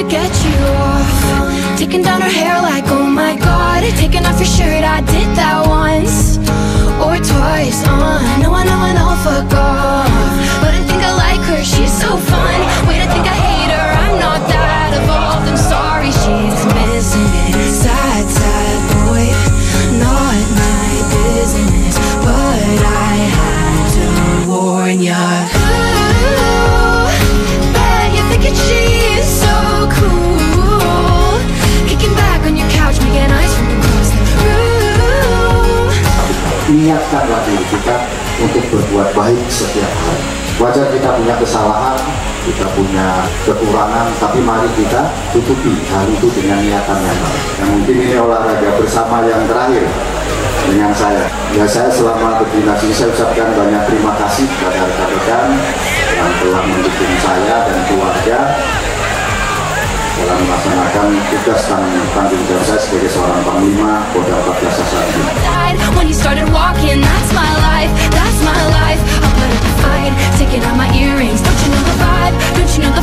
to get you off. Taking down her hair like, oh my god. Taking off your shirt, I did that once or twice. I know, fuck off. But I think I like her, she's so fun. Wait, I think I hate her, I'm not that evolved. I'm sorry, she's missing it. Sad, sad boy, not my business, but I had to warn ya. Ooh, bet you're thinking she's so cool, kicking back on your couch, making eyes from across the room. Ingatkanlah diri kita untuk berbuat baik setiap hari. Wajar kita punya kesalahan, kita punya kekurangan, tapi mari kita tutupi hal itu dengan niatan yang baik. Yang mungkin ini olahraga bersama yang terakhir dengan saya. Ya, saya selama berdiri sini saya ucapkan banyak terima kasih kepada rekan-rekan yang telah mendukung saya dan keluarga dalam melaksanakan tugas dan tanggung jawab saya sebagai seorang panglima Kodam 14 Sasandi. When you started walking, that's my life, that's my life. I'll put up a fight, taking out my earrings. Don't you know the vibe? Don't you know the